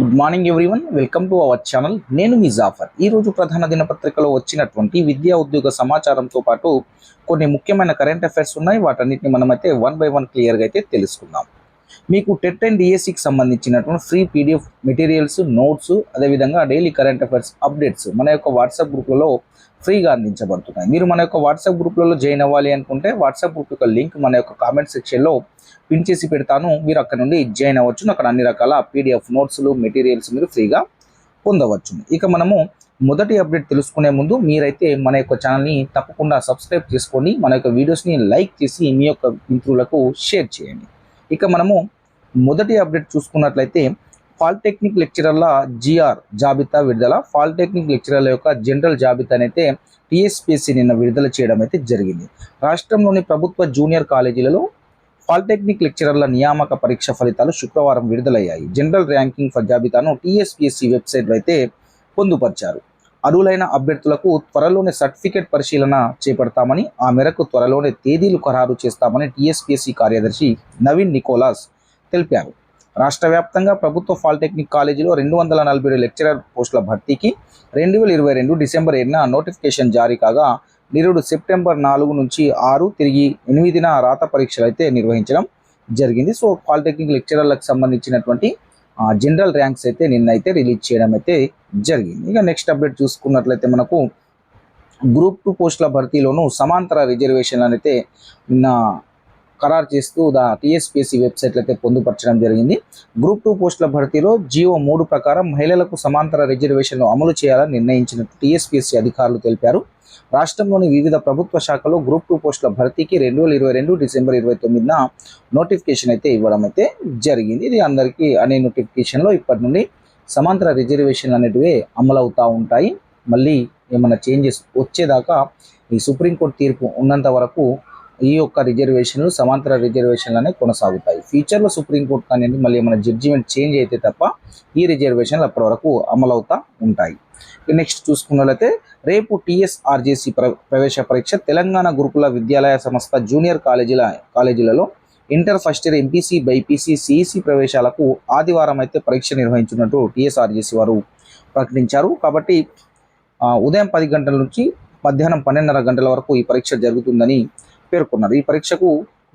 Good morning everyone, welcome to our channel. నేను మీ జాఫర్. ఈరోజు ప్రధాన దినపత్రికలో వచ్చినటువంటి విద్యా ఉద్యోగ సమాచారంతో పాటు కొన్ని ముఖ్యమైన కరెంట్ అఫైర్స్ ఉన్నాయి. వాటన్నిటిని మనమైతే వన్ బై వన్ క్లియర్గా అయితే తెలుసుకుందాం. మీకు టెట్ అండ్ డిఎస్సికి సంబంధించినటువంటి ఫ్రీ పీడిఎఫ్ మెటీరియల్స్, నోట్స్, అదేవిధంగా డైలీ కరెంట్ అఫైర్స్ అప్డేట్స్ మన యొక్క వాట్సాప్ గ్రూప్లలో ఫ్రీగా అందించబడుతున్నాయి. మీరు మన యొక్క వాట్సాప్ గ్రూప్లలో జాయిన్ అవ్వాలి అనుకుంటే వాట్సాప్ గ్రూప్ యొక్క లింక్ మన యొక్క కామెంట్ సెక్షన్లో పిన్ చేసి పెడతాను. మీరు అక్కడ నుండి జాయిన్ అవ్వచ్చు. అక్కడ అన్ని రకాల పీడిఎఫ్ నోట్స్లు, మెటీరియల్స్ మీరు ఫ్రీగా పొందవచ్చు. ఇక మనము మొదటి అప్డేట్ తెలుసుకునే ముందు మీరైతే మన యొక్క ఛానల్ని తప్పకుండా సబ్స్క్రైబ్ చేసుకోండి. మన యొక్క వీడియోస్ని లైక్ చేసి మీ యొక్క మిత్రులకు షేర్ చేయండి. ఇక మనము మొదటి అప్డేట్ చూసుకున్నట్లయితే పాలిటెక్నిక్ లెక్చరర్ల జిఆర్ జాబితా విడుదల. పాలిటెక్నిక్ లెక్చరర్ల యొక్క జనరల్ జాబితానైతే టీఎస్పీఎస్సీ నిన్న విడుదల చేయడం అయితే జరిగింది. రాష్ట్రంలోని ప్రభుత్వ జూనియర్ కాలేజీలలో పాలిటెక్నిక్ లెక్చరర్ల నియామక పరీక్ష ఫలితాలు శుక్రవారం విడుదలయ్యాయి. జనరల్ ర్యాంకింగ్ జాబితాను టీఎస్పీఎస్సీ వెబ్సైట్లో అయితే పొందుపరిచారు. అర్హులైన అభ్యర్థులకు త్వరలోనే సర్టిఫికేట్ పరిశీలన చేపడతామని, ఆ మేరకు త్వరలోనే తేదీలు ఖరారు చేస్తామని టీఎస్పీఎస్సీ కార్యదర్శి నవీన్ నికోలాస్ తెలిపారు. రాష్ట్ర వ్యాప్తంగా ప్రభుత్వ పాలిటెక్నిక్ కాలేజీలో 247 లెక్చరర్ పోస్టుల భర్తీకి 2022 డిసెంబర్ 7న నోటిఫికేషన్ జారీ కాగా, నిరుడు సెప్టెంబర్ 4 నుంచి 6, తిరిగి 8న రాత పరీక్షలు అయితే నిర్వహించడం జరిగింది. సో పాలిటెక్నిక్ లెక్చరర్లకు సంబంధించినటువంటి జనరల్ ర్యాంక్స్ అయితే నిన్నైతే రిలీజ్ చేయడం అయితే జరిగింది. ఇక నెక్స్ట్ అప్డేట్ చూసుకున్నట్లయితే మనకు గ్రూప్ 2 పోస్టుల భర్తీలోనూ సమాంతర రిజర్వేషన్లను అయితే నిన్న ఖరారు చేస్తూ టీఎస్పీఎస్సీ వెబ్సైట్లో అయితే పొందుపరచడం జరిగింది. గ్రూప్ 2 పోస్టుల భర్తీలో జియో 3 ప్రకారం మహిళలకు సమాంతర రిజర్వేషన్లు అమలు చేయాలని నిర్ణయించినట్టు టీఎస్పీఎస్సీ అధికారులు తెలిపారు. రాష్ట్రంలోని వివిధ ప్రభుత్వ శాఖలో గ్రూప్ 2 పోస్టుల భర్తీకి 2022 డిసెంబర్ 29న నోటిఫికేషన్ అయితే ఇవ్వడం అయితే జరిగింది. ఇది అందరికీ అనే నోటిఫికేషన్లో ఇప్పటి నుండి సమాంతర రిజర్వేషన్లు అనేటివి అమలు అవుతూ ఉంటాయి. మళ్ళీ ఏమైనా చేంజెస్ వచ్చేదాకా ఈ సుప్రీంకోర్టు తీర్పు ఉన్నంత వరకు ఈ యొక్క రిజర్వేషన్లు సమాంతర రిజర్వేషన్లు అనేవి కొనసాగుతాయి. ఫ్యూచర్లో సుప్రీంకోర్టు కానీ మళ్ళీ ఏమైనా జడ్జిమెంట్ చేంజ్ అయితే తప్ప ఈ రిజర్వేషన్లు అప్పటి వరకు అమలవుతూ ఉంటాయి. నెక్స్ట్ చూసుకున్నట్లయితే రేపు టీఎస్ఆర్జేసీ ప్రవేశ పరీక్ష. తెలంగాణ గురుకుల విద్యాలయ సంస్థ జూనియర్ కాలేజీలలో inter first year MPC, BiPC, CEC ప్రవేశాలకు ఆదివారం అయితే పరీక్ష నిర్వహించినట్టు టీఎస్ఆర్జేసీ వారు ప్రకటించారు. కాబట్టి ఉదయం 10 గంటల నుంచి మధ్యాహ్నం 12:30 గంటల వరకు ఈ పరీక్ష జరుగుతుందని పేర్కొన్నారు. ఈ పరీక్షకు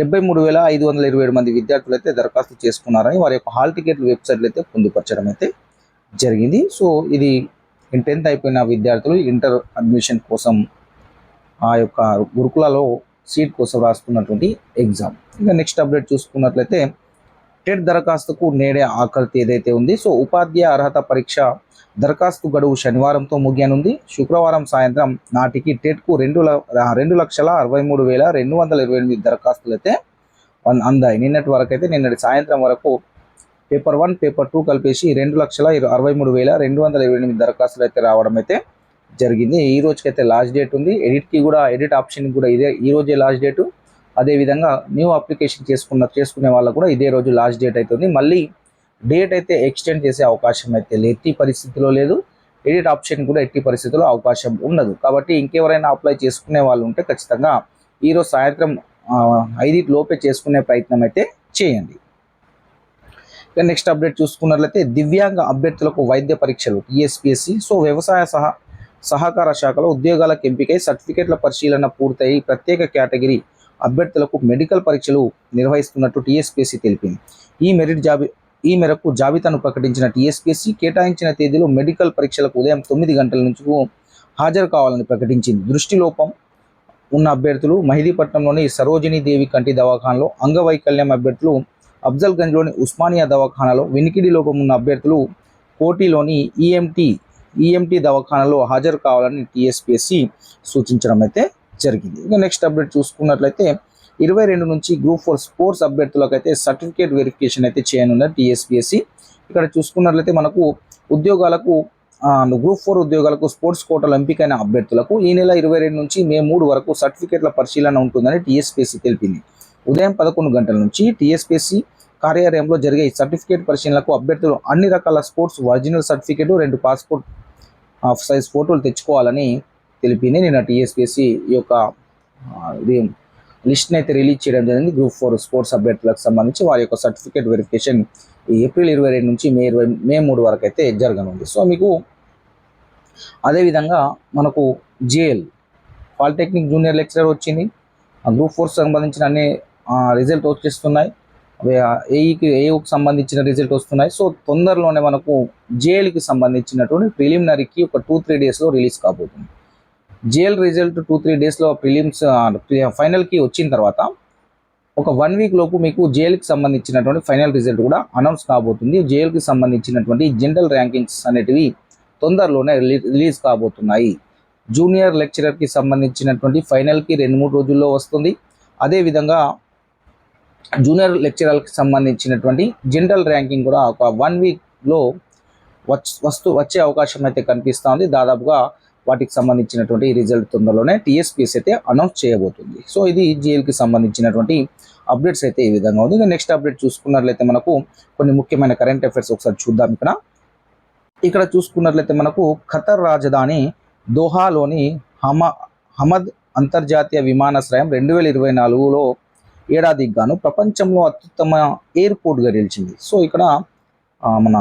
73,527 మంది విద్యార్థులు అయితే దరఖాస్తు చేసుకున్నారని వారి యొక్క హాల్ టికెట్లు వెబ్సైట్లు అయితే పొందుపరచడం అయితే జరిగింది. సో ఇది 10th అయిపోయిన విద్యార్థులు ఇంటర్ అడ్మిషన్ కోసం ఆ యొక్క గురుకులలో సీట్ కోసం రాస్తున్నటువంటి ఎగ్జామ్. ఇంకా నెక్స్ట్ అప్డేట్ చూసుకున్నట్లయితే టెట్ దరఖాస్తుకు నేడే ఆఖరి తేదీ అయితే ఉంది. సో ఉపాధ్యాయ అర్హత పరీక్ష దరఖాస్తు గడువు శనివారంతో ముగియనుంది. శుక్రవారం సాయంత్రం నాటికి టెట్కు 2,63,228 దరఖాస్తులు అయితే అందాయి. నిన్నటి వరకు అయితే నిన్నటి సాయంత్రం వరకు పేపర్ 1, పేపర్ 2 కలిపేసి 2,63,228 దరఖాస్తులు అయితే రావడం అయితే జరిగింది. ఈ రోజుకైతే లాస్ట్ డేట్ ఉంది. ఎడిట్ ఆప్షన్ కూడా ఇదే ఈ రోజే లాస్ట్ డేటు. అదేవిధంగా న్యూ అప్లికేషన్ చేసుకునే వాళ్ళకు కూడా ఇదే రోజు లాస్ట్ డేట్ అవుతుంది. మళ్ళీ డేట్ అయితే ఎక్స్టెండ్ చేసే అవకాశం అయితే ఎట్టి పరిస్థితిలో లేదు. ఎడిట్ ఆప్షన్ కూడా ఎట్టి పరిస్థితుల్లో అవకాశం ఉండదు. కాబట్టి ఇంకెవరైనా అప్లై చేసుకునే వాళ్ళు ఉంటే ఖచ్చితంగా ఈరోజు సాయంత్రం 5 లోపే చేసుకునే ప్రయత్నం అయితే చేయండి. నెక్స్ట్ అప్డేట్ చూసుకున్నట్లయితే దివ్యాంగ అభ్యర్థులకు వైద్య పరీక్షలు టీఎస్పీఎస్సీ. సో వ్యవసాయ సహకార శాఖలో ఉద్యోగాలకు ఎంపికై సర్టిఫికేట్ల పరిశీలన పూర్తయి ప్రత్యేక కేటగిరీ అభ్యర్థులకు మెడికల్ పరీక్షలు నిర్వహిస్తున్నట్టు టీఎస్పీఎస్సీ తెలిపింది. ఈ మేరకు జాబితాను ప్రకటించిన టీఎస్పీఎస్సీ కేటాయించిన తేదీలో మెడికల్ పరీక్షలకు ఉదయం 9 గంటల నుంచి హాజరు కావాలని ప్రకటించింది. దృష్టిలోపం ఉన్న అభ్యర్థులు మహిదీపట్నంలోని సరోజినీ దేవి కంటి దవాఖానలో, అంగవైకల్యం అభ్యర్థులు అఫ్జల్గంజ్లోని ఉస్మానియా దవాఖానలో, వినికిడి లోపం ఉన్న అభ్యర్థులు కోటిలోని ఈఎంటీ దవాఖానలో హాజరు కావాలని టీఎస్పీఎస్సీ సూచించడం అయితే జరిగింది. ఇంకా నెక్స్ట్ అప్డేట్ చూసుకున్నట్లయితే 22 నుంచి గ్రూప్ 4 స్పోర్ట్స్ అభ్యర్థులకు అయితే సర్టిఫికేట్ వెరిఫికేషన్ అయితే చేయనున్నారు టీఎస్పీఎస్సీ. ఇక్కడ చూసుకున్నట్లయితే మనకు ఉద్యోగాలకు గ్రూప్ 4 ఉద్యోగాలకు స్పోర్ట్స్ కోటాలో ఎంపికైన అభ్యర్థులకు ఈ నెల 22 నుంచి మే 3 వరకు సర్టిఫికేట్ల పరిశీలన ఉంటుందని టీఎస్పీఎస్సీ తెలిపింది. ఉదయం 11 గంటల నుంచి టీఎస్పీఎస్సీ కార్యాలయంలో జరిగే ఈ సర్టిఫికేట్ పరిశీలనకు అభ్యర్థులు అన్ని రకాల sports original certificate, 2 passport size ఫోటోలు తెచ్చుకోవాలని తెలిపింది. నిన్న టీఎస్పీఎస్సీ ఈ యొక్క లిస్ట్ని అయితే రిలీజ్ చేయడం జరిగింది. గ్రూప్ 4 స్పోర్ట్స్ అభ్యర్థులకు సంబంధించి వారి యొక్క సర్టిఫికేట్ వెరిఫికేషన్ ఏప్రిల్ 22 నుంచి మే 3 వరకు అయితే జరగనుంది. సో మీకు అదేవిధంగా మనకు జేఎల్ పాలిటెక్నిక్ జూనియర్ లెక్చరర్ వచ్చింది. గ్రూప్ 4 సంబంధించిన అన్ని రిజల్ట్ వచ్చేస్తున్నాయి. ఏయుకి సంబంధించిన రిజల్ట్ వస్తున్నాయి. సో తొందరలోనే మనకు జేఎల్కి సంబంధించినటువంటి ప్రిలిమినరీకి ఒక 2-3 డేస్లో రిలీజ్ కాబోతుంది. జేఎల్ రిజల్ట్ 2-3 డేస్లో ప్రిలిమ్స్ ఫైనల్కి వచ్చిన తర్వాత ఒక 1 వీక్ లోపు మీకు జేఎల్కి సంబంధించినటువంటి ఫైనల్ రిజల్ట్ కూడా అనౌన్స్ కాబోతుంది. జేఎల్కి సంబంధించినటువంటి జనరల్ ర్యాంకింగ్స్ అనేటివి తొందరలోనే రిలీజ్ కాబోతున్నాయి. జూనియర్ లెక్చరర్కి సంబంధించినటువంటి ఫైనల్కి 2-3 రోజుల్లో వస్తుంది. అదేవిధంగా జూనియర్ లెక్చరర్కి సంబంధించినటువంటి జనరల్ ర్యాంకింగ్ కూడా ఒక 1 వీక్లో వచ్చే అవకాశం అయితే కనిపిస్తుంది. దాదాపుగా వాటికి సంబంధించినటువంటి రిజల్ట్ తొందరలోనే టీఎస్పీఎస్ అయితే అనౌన్స్ చేయబోతుంది. సో ఇది జేఎల్కి సంబంధించినటువంటి అప్డేట్స్ అయితే ఈ విధంగా ఉంది. ఇంకా నెక్స్ట్ అప్డేట్ చూసుకున్నట్లయితే మనకు కొన్ని ముఖ్యమైన కరెంట్ అఫైర్స్ ఒకసారి చూద్దాం. ఇక్కడ చూసుకున్నట్లయితే మనకు ఖతర్ రాజధాని దోహాలోని హమద్ అంతర్జాతీయ విమానాశ్రయం 2024లో ఏడాదికి గాను ప్రపంచంలో అత్యుత్తమ ఎయిర్పోర్ట్గా నిలిచింది. సో ఇక్కడ మన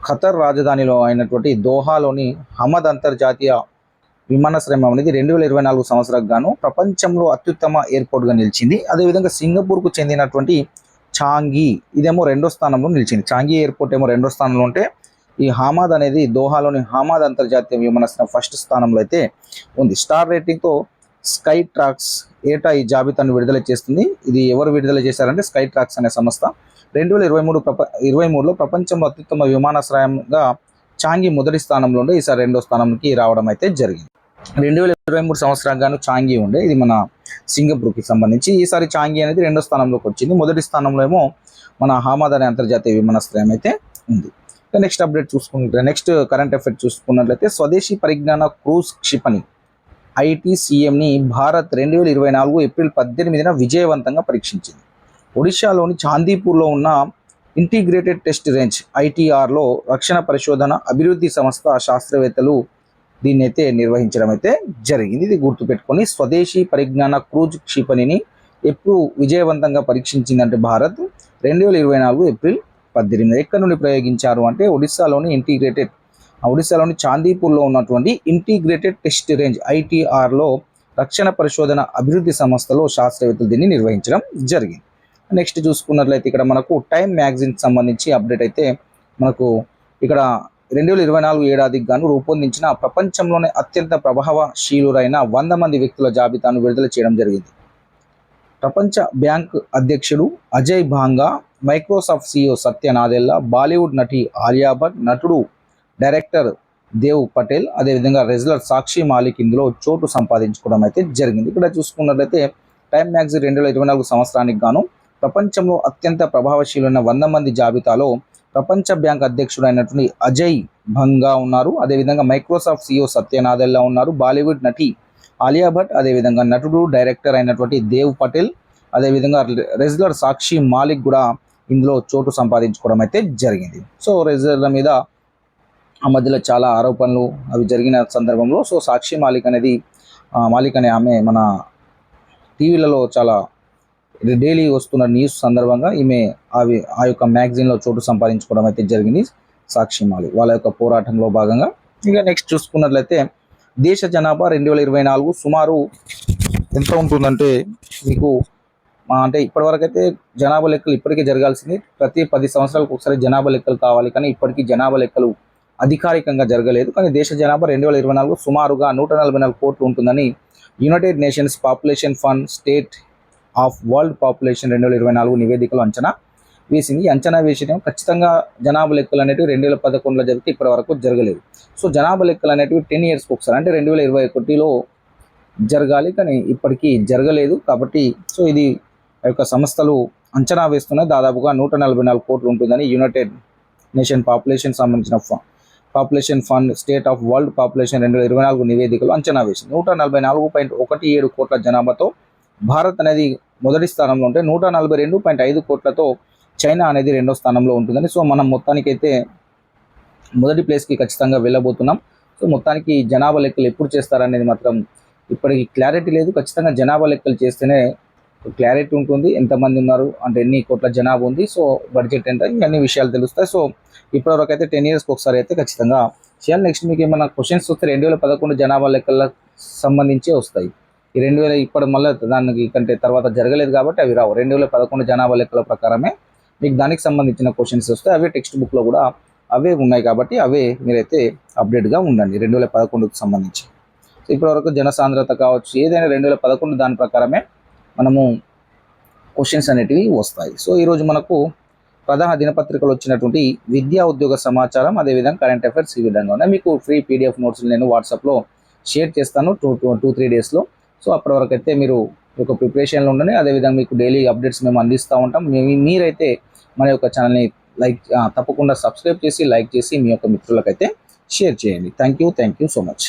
ఖతర్ రాజధానిలో అయినటువంటి దోహాలోని హమద్ అంతర్జాతీయ విమానాశ్రయం అనేది 2024 సంవత్సరానికి గాను ప్రపంచంలో అత్యుత్తమ ఎయిర్పోర్ట్గా నిలిచింది. అదేవిధంగా సింగపూర్కు చెందినటువంటి చాంగి ఇదేమో 2వ స్థానంలో నిలిచింది. చాంగి ఎయిర్పోర్ట్ ఏమో 2వ స్థానంలో ఉంటే ఈ హమాద్ అనేది దోహాలోని హమాద్ అంతర్జాతీయ విమానాశ్రయం ఫస్ట్ స్థానంలో అయితే ఉంది. స్టార్ రేటింగ్తో స్కై ట్రాక్స్ ఏటా ఈ జాబితాను విడుదల చేస్తుంది. ఇది ఎవరు విడుదల చేశారంటే స్కై ట్రాక్స్ అనే సంస్థ. 2023లో ప్రపంచంలో అత్యుత్తమ విమానాశ్రయంగా చాంగి మొదటి స్థానంలో ఉండే ఈసారి 2వ స్థానంకి రావడం అయితే జరిగింది. 2023 సంవత్సరానికి గాను చాంగి ఉండే, ఇది మన సింగపూర్కి సంబంధించి. ఈసారి చాంగి అనేది 2వ స్థానంలోకి వచ్చింది. మొదటి స్థానంలో ఏమో మన హమాద్ అనే అంతర్జాతీయ విమానాశ్రయం అయితే ఉంది. నెక్స్ట్ అప్డేట్ చూసుకుంటే నెక్స్ట్ కరెంట్ అఫైర్ చూసుకున్నట్లయితే స్వదేశీ పరిజ్ఞాన క్రూజ్ క్షిపణి ITCMని భారత్ 2024 ఏప్రిల్ 18న విజయవంతంగా పరీక్షించింది. ఒడిశాలోని చాందీపూర్లో ఉన్న ఇంటిగ్రేటెడ్ టెస్ట్ రేంజ్ ITRలో రక్షణ పరిశోధన అభివృద్ధి సంస్థ శాస్త్రవేత్తలు దీన్ని అయితే నిర్వహించడం అయితే జరిగింది. ఇది గుర్తుపెట్టుకొని స్వదేశీ పరిజ్ఞాన క్రూజ్ క్షిపణిని ఎప్పుడు విజయవంతంగా పరీక్షించిందంటే భారత్ 2024 ఏప్రిల్ 18. ఎక్కడి నుండి ప్రయోగించారు అంటే ఒడిశాలోని చాందీపూర్లో ఉన్నటువంటి ఇంటిగ్రేటెడ్ టెస్ట్ రేంజ్ ITRలో రక్షణ పరిశోధన అభివృద్ధి సంస్థలో శాస్త్రవేత్తలు దీన్ని నిర్వహించడం జరిగింది. నెక్స్ట్ చూసుకున్నట్లయితే ఇక్కడ మనకు టైమ్ మ్యాగజైన్కి సంబంధించి అప్డేట్ అయితే మనకు ఇక్కడ 2024 ఏడాదికి గాను రూపొందించిన ప్రపంచంలోనే అత్యంత ప్రభావశీలురైన 100 మంది వ్యక్తుల జాబితాను విడుదల చేయడం జరిగింది. ప్రపంచ బ్యాంక్ అధ్యక్షుడు అజయ్ భాంగా, మైక్రోసాఫ్ట్ CEO సత్య నాదెల్లా, బాలీవుడ్ నటి ఆలియా భట్, నటుడు డైరెక్టర్ దేవ్ పటేల్, అదేవిధంగా రెజ్లర్ సాక్షి మాలిక్ ఇందులో చోటు సంపాదించుకోవడం అయితే జరిగింది. ఇక్కడ చూసుకున్నట్లయితే టైమ్ మ్యాగజైన్ 2024 సంవత్సరానికి గాను ప్రపంచంలో అత్యంత ప్రభావశీలైన 100 మంది జాబితాలో ప్రపంచ బ్యాంక్ అధ్యక్షుడు అయినటువంటి అజయ్ భంగా ఉన్నారు. అదేవిధంగా మైక్రోసాఫ్ట్ CEO సత్య నాదెల్లా ఉన్నారు. బాలీవుడ్ నటి ఆలియా భట్, అదేవిధంగా నటుడు డైరెక్టర్ అయినటువంటి దేవ్ పటేల్, అదేవిధంగా రెజ్లర్ సాక్షి మాలిక్ కూడా ఇందులో చోటు సంపాదించుకోవడం అయితే జరిగింది. సో రెజ్లర్ల మీద ఆ మధ్యలో చాలా ఆరోపణలు అవి జరిగిన సందర్భంలో సో సాక్షి మాలిక్ అనే ఆమె మన టీవీలలో చాలా డైలీ వస్తున్న న్యూస్ సందర్భంగా ఈమె ఆ యొక్క మ్యాగజైన్లో చోటు సంపాదించుకోవడం అయితే జరిగింది. సాక్షి మాలిక్ వాళ్ళ యొక్క పోరాటంలో భాగంగా. ఇక నెక్స్ట్ చూసుకున్నట్లయితే దేశ జనాభా 2024 సుమారు ఎంత ఉంటుందంటే మీకు అంటే ఇప్పటివరకు అయితే జనాభా లెక్కలు ఇప్పటికే జరగాల్సింది. ప్రతి 10 సంవత్సరాలకు ఒకసారి జనాభా లెక్కలు కావాలి, కానీ ఇప్పటికీ జనాభా లెక్కలు అధికారికంగా జరగలేదు. కానీ దేశ జనాభా 2024 సుమారుగా 144 కోట్లు ఉంటుందని United nations population fund state of world population 2024 నివేదికలో అంచనా వేసింది. ఈ అంచనా వేసేటం ఖచ్చితంగా జనాభా లెక్కలు అనేటివి 2011లో జరిగితే ఇప్పటి వరకు జరగలేదు. సో జనాభా లెక్కలు అనేటివి 10 yearsకి ఒకసారి అంటే 2021లో జరగాలి, కానీ ఇప్పటికీ జరగలేదు. కాబట్టి సో ఇది ఆ యొక్క సంస్థలు అంచనా వేస్తున్నాయి. దాదాపుగా 144 కోట్లు ఉంటుందని యునైటెడ్ నేషన్ పాపులేషన్ సంబంధించిన population fund state of world population 2024 నివేదికలో అంచనా వేసింది. 144.17 కోట్ల జనాభాతో భారత్ అనేది మొదటి స్థానంలో ఉంటే 142.5 కోట్లతో చైనా అనేది 2వ స్థానంలో ఉంటుందని. సో మనం మొత్తానికైతే మొదటి ప్లేస్కి ఖచ్చితంగా వెళ్ళబోతున్నాం. సో మొత్తానికి జనాభా లెక్కలు ఎప్పుడు చేస్తారనేది మాత్రం ఇప్పటికి క్లారిటీ లేదు. ఖచ్చితంగా జనాభా లెక్కలు చేస్తేనే క్లారిటీ ఉంటుంది, ఎంతమంది ఉన్నారు అంటే ఎన్ని కోట్ల జనాభా ఉంది, సో బడ్జెట్ ఎంత, ఇవన్నీ విషయాలు తెలుస్తాయి. సో ఇప్పటివరకు అయితే 10 yearsకి ఒకసారి అయితే ఖచ్చితంగా చేయాలి. నెక్స్ట్ మీకు ఏమైనా క్వశ్చన్స్ వస్తే 2011 జనాభా లెక్కలకు సంబంధించి వస్తాయి. ఈ 2000 ఇప్పుడు మళ్ళీ దానికి కంటే తర్వాత జరగలేదు కాబట్టి అవి రావు. 2011 జనాభా లెక్కల ప్రకారమే మీకు దానికి సంబంధించిన క్వశ్చన్స్ వస్తాయి. అవే టెక్స్ట్ బుక్లో కూడా అవే ఉన్నాయి కాబట్టి అవే మీరైతే అప్డేట్గా ఉండండి 2011కు సంబంధించి. సో ఇప్పటివరకు జనసాంద్రత కావచ్చు ఏదైనా 2011 దాని ప్రకారమే మనము క్వశ్చన్స్ అనేటివి వస్తాయి. సో ఈరోజు మనకు ప్రధాన దినపత్రికలు వచ్చినటువంటి విద్యా ఉద్యోగ సమాచారం, అదేవిధంగా కరెంట్ అఫైర్స్ ఈ విధంగా ఉన్నాయి. మీకు ఫ్రీ పీడిఎఫ్ నోట్స్ నేను వాట్సాప్లో షేర్ చేస్తాను 2-3 డేస్లో. సో అప్పటి వరకు అయితే మీరు ఒక ప్రిపరేషన్లో ఉండండి. అదేవిధంగా మీకు డైలీ అప్డేట్స్ మేము అందిస్తూ ఉంటాం. మీరైతే మన యొక్క ఛానల్ని తప్పకుండా సబ్స్క్రైబ్ చేసి లైక్ చేసి మీ యొక్క మిత్రులకైతే షేర్ చేయండి. Thank you so much.